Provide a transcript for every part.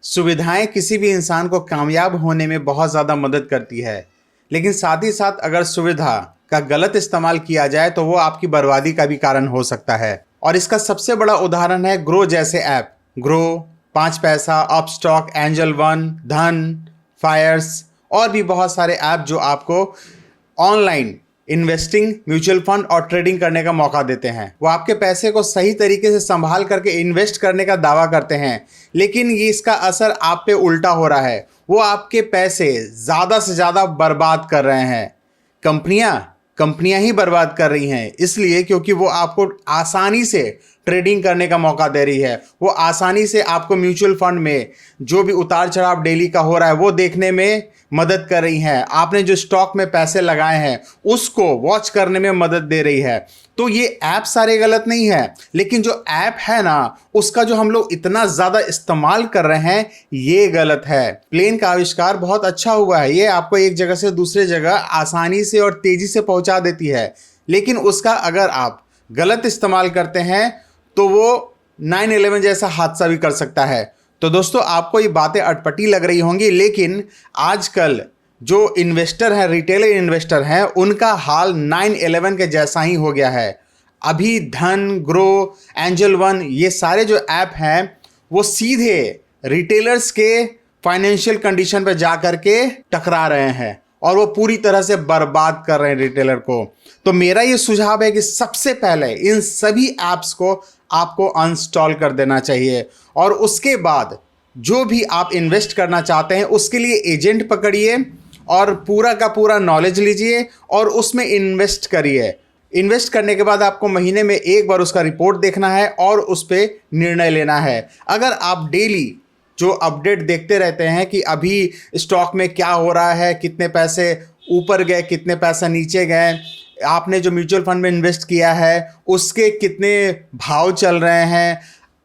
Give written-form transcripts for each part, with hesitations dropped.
सुविधाएं किसी भी इंसान को कामयाब होने में बहुत ज़्यादा मदद करती है, लेकिन साथ ही साथ अगर सुविधा का गलत इस्तेमाल किया जाए तो वो आपकी बर्बादी का भी कारण हो सकता है। और इसका सबसे बड़ा उदाहरण है ग्रो जैसे ऐप। ग्रो, 5 पैसा, अपस्टॉक, एंजल वन, धन, फायर्स और भी बहुत सारे ऐप जो आपको ऑनलाइन इन्वेस्टिंग, म्यूचुअल फंड और ट्रेडिंग करने का मौका देते हैं। वो आपके पैसे को सही तरीके से संभाल करके इन्वेस्ट करने का दावा करते हैं, लेकिन ये इसका असर आप पे उल्टा हो रहा है। वो आपके पैसे ज़्यादा से ज़्यादा बर्बाद कर रहे हैं। कंपनियां ही बर्बाद कर रही हैं, इसलिए क्योंकि वो आपको आसानी से ट्रेडिंग करने का मौका दे रही है। वो आसानी से आपको म्यूचुअल फंड में जो भी उतार चढ़ाव डेली का हो रहा है वो देखने में मदद कर रही हैं। आपने जो स्टॉक में पैसे लगाए हैं उसको वॉच करने में मदद दे रही है। तो ये ऐप सारे गलत नहीं है, लेकिन जो ऐप है ना उसका जो हम लोग इतना ज़्यादा इस्तेमाल कर रहे हैं ये गलत है। प्लेन का आविष्कार बहुत अच्छा हुआ है, ये आपको एक जगह से दूसरे जगह आसानी से और तेज़ी से पहुंचा देती है, लेकिन उसका अगर आप गलत इस्तेमाल करते हैं तो वो 9/11 जैसा हादसा भी कर सकता है। तो दोस्तों, आपको ये बातें अटपटी लग रही होंगी, लेकिन आजकल जो इन्वेस्टर हैं, रिटेलर इन्वेस्टर हैं, उनका हाल 9/11 के जैसा ही हो गया है। अभी धन, ग्रो, एंजल वन, ये सारे जो ऐप हैं वो सीधे रिटेलर्स के फाइनेंशियल कंडीशन पे जा करके टकरा रहे हैं और वो पूरी तरह से बर्बाद कर रहे हैं रिटेलर को। तो मेरा ये सुझाव है कि सबसे पहले इन सभी ऐप्स को आपको अनइंस्टॉल कर देना चाहिए और उसके बाद जो भी आप इन्वेस्ट करना चाहते हैं उसके लिए एजेंट पकड़िए और पूरा का पूरा नॉलेज लीजिए और उसमें इन्वेस्ट करिए। इन्वेस्ट करने के बाद आपको महीने में एक बार उसका रिपोर्ट देखना है और उस पर निर्णय लेना है। अगर आप डेली जो अपडेट देखते रहते हैं कि अभी स्टॉक में क्या हो रहा है, कितने पैसे ऊपर गए, कितने पैसे नीचे गए, आपने जो म्यूचुअल फंड में इन्वेस्ट किया है उसके कितने भाव चल रहे हैं,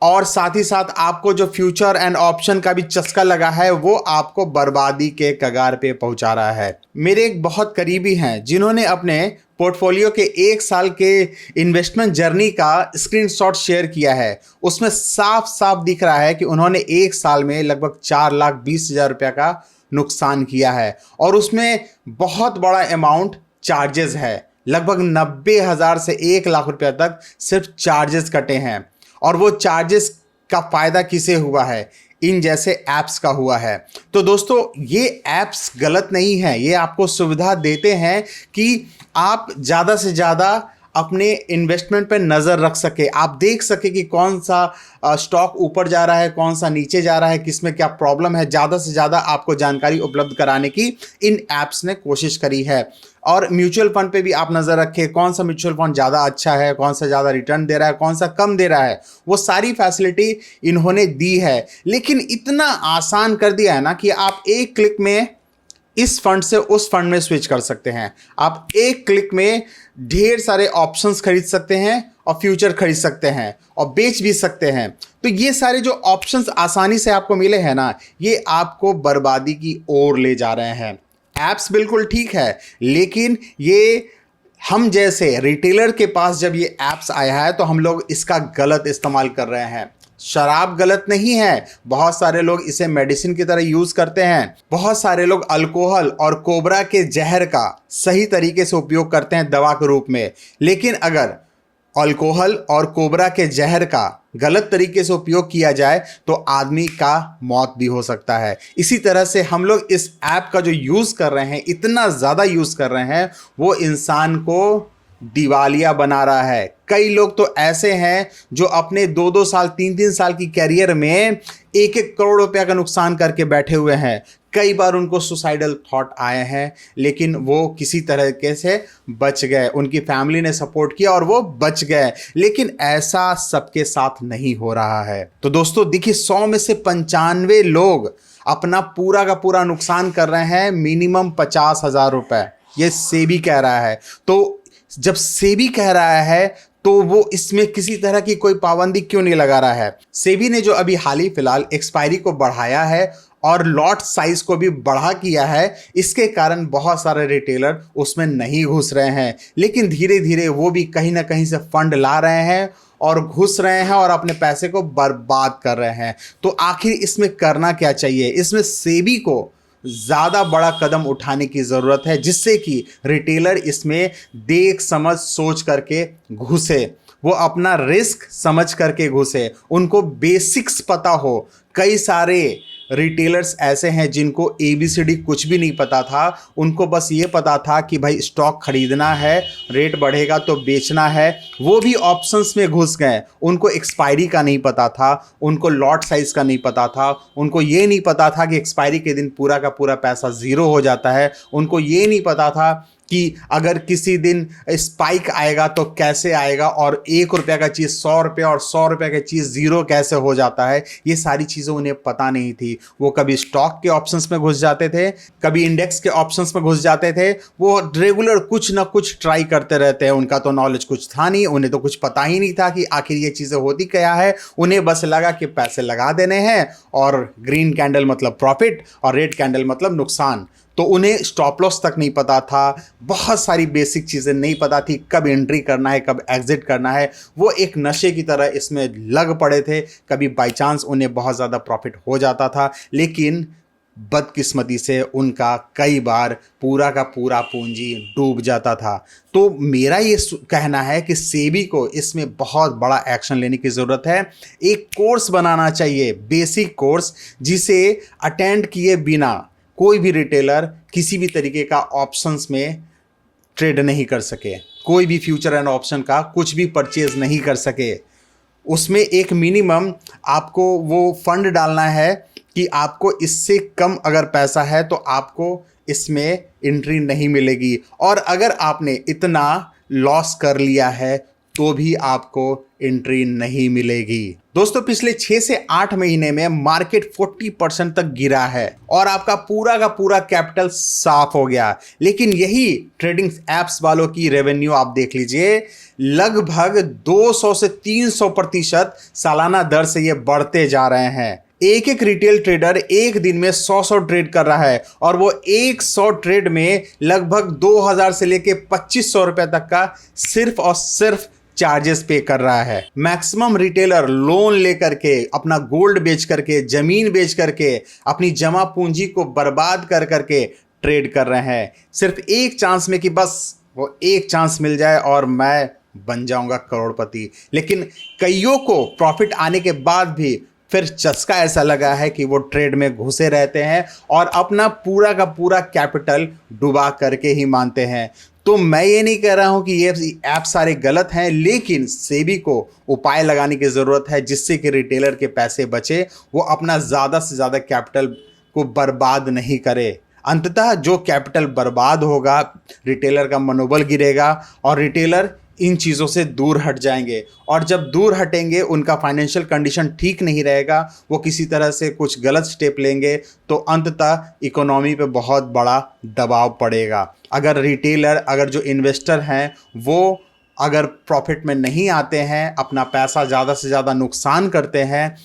और साथ ही साथ आपको जो फ्यूचर एंड ऑप्शन का भी चस्का लगा है वो आपको बर्बादी के कगार पे पहुंचा रहा है। मेरे एक बहुत करीबी हैं जिन्होंने अपने पोर्टफोलियो के 1 साल के इन्वेस्टमेंट जर्नी का स्क्रीनशॉट शेयर किया है। उसमें साफ साफ दिख रहा है कि उन्होंने 1 साल में लगभग 4,20,000 रुपये का नुकसान किया है और उसमें बहुत बड़ा अमाउंट चार्जेस है। लगभग 90,000 से 1 लाख रुपये तक सिर्फ चार्जेस कटे हैं और वो चार्जेस का फ़ायदा किसे हुआ है? इन जैसे ऐप्स का हुआ है। तो दोस्तों, ये ऐप्स गलत नहीं है, ये आपको सुविधा देते हैं कि आप ज़्यादा से ज़्यादा अपने इन्वेस्टमेंट पर नज़र रख सके, आप देख सके कि कौन सा स्टॉक ऊपर जा रहा है, कौन सा नीचे जा रहा है, किस में क्या प्रॉब्लम है। ज़्यादा से ज़्यादा आपको जानकारी उपलब्ध कराने की इन ऐप्स ने कोशिश करी है। और म्यूचुअल फंड पे भी आप नज़र रखें, कौन सा म्यूचुअल फंड ज़्यादा अच्छा है, कौन सा ज़्यादा रिटर्न दे रहा है, कौन सा कम दे रहा है। वो सारी फैसिलिटी इन्होंने दी है, लेकिन इतना आसान कर दिया है ना कि आप एक क्लिक में इस फंड से उस फंड में स्विच कर सकते हैं। आप एक क्लिक में ढेर सारे ऑप्शंस खरीद सकते हैं और फ्यूचर खरीद सकते हैं और बेच भी सकते हैं। तो ये सारे जो ऑप्शंस आसानी से आपको मिले हैं ना, ये आपको बर्बादी की ओर ले जा रहे हैं। ऐप्स बिल्कुल ठीक है, लेकिन ये हम जैसे रिटेलर के पास जब ये ऐप्स आया है तो हम लोग इसका गलत इस्तेमाल कर रहे हैं। शराब गलत नहीं है, बहुत सारे लोग इसे मेडिसिन की तरह यूज़ करते हैं। बहुत सारे लोग अल्कोहल और कोबरा के जहर का सही तरीके से उपयोग करते हैं दवा के रूप में, लेकिन अगर अल्कोहल और कोबरा के जहर का गलत तरीके से उपयोग किया जाए तो आदमी का मौत भी हो सकता है। इसी तरह से हम लोग इस ऐप का जो यूज़ कर रहे हैं, इतना ज़्यादा यूज़ कर रहे हैं, वो इंसान को दिवालिया बना रहा है। कई लोग तो ऐसे हैं जो अपने 2-2 साल 3-3 साल की कैरियर में 1-1 करोड़ रुपया का नुकसान करके बैठे हुए हैं। कई बार उनको सुसाइडल थॉट आए हैं, लेकिन वो किसी तरीके से बच गए, उनकी फैमिली ने सपोर्ट किया और वो बच गए। लेकिन ऐसा सबके साथ नहीं हो रहा है। तो दोस्तों देखिए, 100 में से 95 लोग अपना पूरा का पूरा नुकसान कर रहे हैं, मिनिमम 50,000 रुपये। ये सेबी कह रहा है। तो जब सेबी कह रहा है तो वो इसमें किसी तरह की कोई पाबंदी क्यों नहीं लगा रहा है? सेबी ने जो अभी हाल ही फिलहाल एक्सपायरी को बढ़ाया है और लॉट साइज को भी बढ़ा किया है, इसके कारण बहुत सारे रिटेलर उसमें नहीं घुस रहे हैं, लेकिन धीरे धीरे वो भी कहीं ना कहीं से फंड ला रहे हैं और घुस रहे हैं और अपने पैसे को बर्बाद कर रहे हैं। तो आखिर इसमें करना क्या चाहिए? इसमें सेबी को ज़्यादा बड़ा कदम उठाने की ज़रूरत है, जिससे कि रिटेलर इसमें देख समझ सोच करके घुसे, वो अपना रिस्क समझ करके घुसे, उनको बेसिक्स पता हो। कई सारे रिटेलर्स ऐसे हैं जिनको ABCD कुछ भी नहीं पता था, उनको बस ये पता था कि भाई स्टॉक खरीदना है, रेट बढ़ेगा तो बेचना है, वो भी ऑप्शंस में घुस गए। उनको एक्सपायरी का नहीं पता था, उनको लॉट साइज़ का नहीं पता था, उनको ये नहीं पता था कि एक्सपायरी के दिन पूरा का पूरा पैसा ज़ीरो हो जाता है, उनको ये नहीं पता था कि अगर किसी दिन स्पाइक आएगा तो कैसे आएगा, और ₹1 का चीज़ ₹100 और ₹100 का चीज़ ज़ीरो कैसे हो जाता है। ये सारी चीज़ें उन्हें पता नहीं थी। वो कभी स्टॉक के ऑप्शंस में घुस जाते थे, कभी इंडेक्स के ऑप्शंस में घुस जाते थे। वो रेगुलर कुछ ना कुछ ट्राई करते रहते हैं। उनका तो नॉलेज कुछ था नहीं, उन्हें तो कुछ पता ही नहीं था कि आखिर ये चीज़ें होती क्या है। उन्हें बस लगा कि पैसे लगा देने हैं और ग्रीन कैंडल मतलब प्रॉफिट और रेड कैंडल मतलब नुकसान। तो उन्हें स्टॉप लॉस तक नहीं पता था, बहुत सारी बेसिक चीज़ें नहीं पता थी, कब एंट्री करना है, कब एग्जिट करना है। वो एक नशे की तरह इसमें लग पड़े थे। कभी बाई चांस उन्हें बहुत ज़्यादा प्रॉफिट हो जाता था, लेकिन बदकिस्मती से उनका कई बार पूरा का पूरा पूंजी डूब जाता था। तो मेरा ये कहना है कि सेबी को इसमें बहुत बड़ा एक्शन लेने की ज़रूरत है। एक कोर्स बनाना चाहिए, बेसिक कोर्स, जिसे अटेंड किए बिना कोई भी रिटेलर किसी भी तरीके का ऑप्शंस में ट्रेड नहीं कर सके, कोई भी फ्यूचर एंड ऑप्शन का कुछ भी परचेज नहीं कर सके। उसमें एक मिनिमम आपको वो फंड डालना है कि आपको इससे कम अगर पैसा है तो आपको इसमें एंट्री नहीं मिलेगी, और अगर आपने इतना लॉस कर लिया है तो भी आपको एंट्री नहीं मिलेगी। दोस्तों, पिछले 6 से 8 महीने में मार्केट 40% तक गिरा है और आपका पूरा का पूरा कैपिटल साफ हो गया। लेकिन यही ट्रेडिंग एप्स वालों की रेवेन्यू आप देख लीजिए, लगभग 200 से 300% सालाना दर से ये बढ़ते जा रहे हैं। एक एक रिटेल ट्रेडर एक दिन में 100 ट्रेड कर रहा है, और वो 100 ट्रेड में लगभग 2000 से लेके 2500 रुपए तक का सिर्फ और सिर्फ चार्जेस पे कर रहा है। मैक्सिमम रिटेलर लोन लेकर के, अपना गोल्ड बेच करके, जमीन बेच करके, अपनी जमा पूंजी को बर्बाद कर करके ट्रेड कर रहे हैं, सिर्फ एक चांस में कि बस वो एक चांस मिल जाए और मैं बन जाऊंगा करोड़पति। लेकिन कईयों को प्रॉफिट आने के बाद भी फिर चस्का ऐसा लगा है कि वो ट्रेड में घुसे रहते हैं और अपना पूरा का पूरा कैपिटल डुबा करके ही मानते हैं। तो मैं ये नहीं कह रहा हूं कि ये ऐप सारे गलत हैं, लेकिन सेबी को उपाय लगाने की ज़रूरत है जिससे कि रिटेलर के पैसे बचे, वो अपना ज़्यादा से ज़्यादा कैपिटल को बर्बाद नहीं करे। अंततः जो कैपिटल बर्बाद होगा, रिटेलर का मनोबल गिरेगा और रिटेलर इन चीज़ों से दूर हट जाएंगे, और जब दूर हटेंगे उनका फाइनेंशियल कंडीशन ठीक नहीं रहेगा, वो किसी तरह से कुछ गलत स्टेप लेंगे, तो अंततः इकोनॉमी पे बहुत बड़ा दबाव पड़ेगा। अगर रिटेलर, अगर जो इन्वेस्टर हैं वो अगर प्रॉफिट में नहीं आते हैं, अपना पैसा ज़्यादा से ज़्यादा नुकसान करते हैं,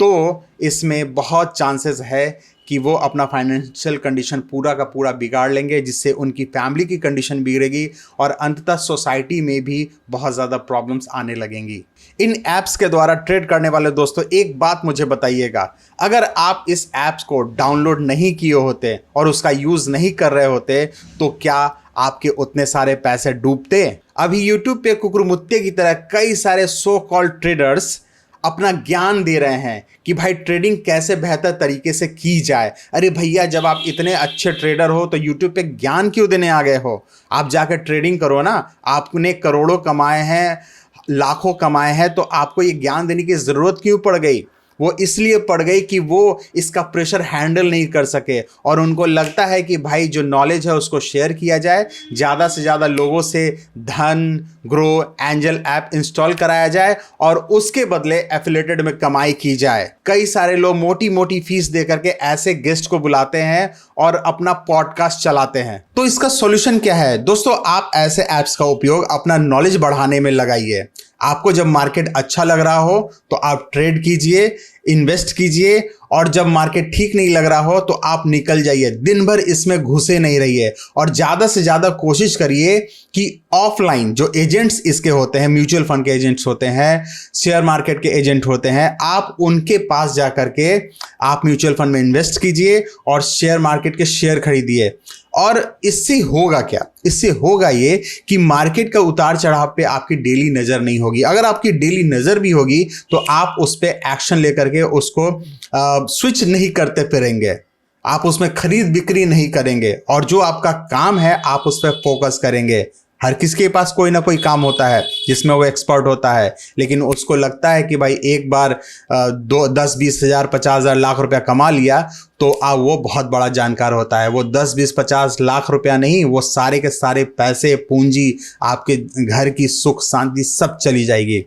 तो इसमें बहुत चांसेस है कि वो अपना फाइनेंशियल कंडीशन पूरा का पूरा बिगाड़ लेंगे, जिससे उनकी फैमिली की कंडीशन बिगड़ेगी और अंततः सोसाइटी में भी बहुत ज़्यादा प्रॉब्लम्स आने लगेंगी। इन ऐप्स के द्वारा ट्रेड करने वाले दोस्तों, एक बात मुझे बताइएगा, अगर आप इस ऐप्स को डाउनलोड नहीं किए होते और उसका यूज़ नहीं कर रहे होते तो क्या आपके उतने सारे पैसे डूबते? अभी यूट्यूब पे कुकुरमुत्ते की तरह कई सारे सो कॉल्ड ट्रेडर्स अपना ज्ञान दे रहे हैं कि भाई ट्रेडिंग कैसे बेहतर तरीके से की जाए। अरे भैया, जब आप इतने अच्छे ट्रेडर हो तो यूट्यूब पे ज्ञान क्यों देने आ गए हो? आप जाकर ट्रेडिंग करो ना। आपने करोड़ों कमाए हैं, लाखों कमाए हैं, तो आपको ये ज्ञान देने की ज़रूरत क्यों पड़ गई? वो इसलिए पड़ गई कि वो इसका प्रेशर हैंडल नहीं कर सके, और उनको लगता है कि भाई जो नॉलेज है उसको शेयर किया जाए, ज़्यादा से ज़्यादा लोगों से धन, ग्रो, एंजल ऐप इंस्टॉल कराया जाए और उसके बदले एफिलिएटेड में कमाई की जाए। कई सारे लोग मोटी मोटी फीस दे करके ऐसे गेस्ट को बुलाते हैं और अपना पॉडकास्ट चलाते हैं। तो इसका सॉल्यूशन क्या है दोस्तों? आप ऐसे ऐप्स का उपयोग अपना नॉलेज बढ़ाने में लगाइए। आपको जब मार्केट अच्छा लग रहा हो तो आप ट्रेड कीजिए, इन्वेस्ट कीजिए और जब मार्केट ठीक नहीं लग रहा हो तो आप निकल जाइए, दिन भर इसमें घुसे नहीं रहिए और ज़्यादा से ज़्यादा कोशिश करिए कि ऑफलाइन जो एजेंट्स इसके होते हैं, म्यूचुअल फंड के एजेंट्स होते हैं, शेयर मार्केट के एजेंट होते हैं, आप उनके पास जा करके आप म्यूचुअल फंड में इन्वेस्ट कीजिए और शेयर मार्केट के शेयर खरीदिए। और इससे होगा क्या? इससे होगा ये कि मार्केट का उतार चढ़ाव पे आपकी डेली नज़र नहीं होगी। अगर आपकी डेली नज़र भी होगी तो आप उस पर एक्शन लेकर के उसको स्विच नहीं करते फिरेंगे, आप उसमें खरीद बिक्री नहीं करेंगे और जो आपका काम है आप उस पर फोकस करेंगे। हर किसी के पास कोई ना कोई काम होता है जिसमें वो एक्सपर्ट होता है, लेकिन उसको लगता है कि भाई एक बार 10-20 हज़ार 50,000 लाख रुपया कमा लिया तो वो बहुत बड़ा जानकार होता है। वो 10-20-50 लाख रुपया नहीं, वो सारे के सारे पैसे, पूंजी, आपके घर की सुख शांति सब चली जाएगी।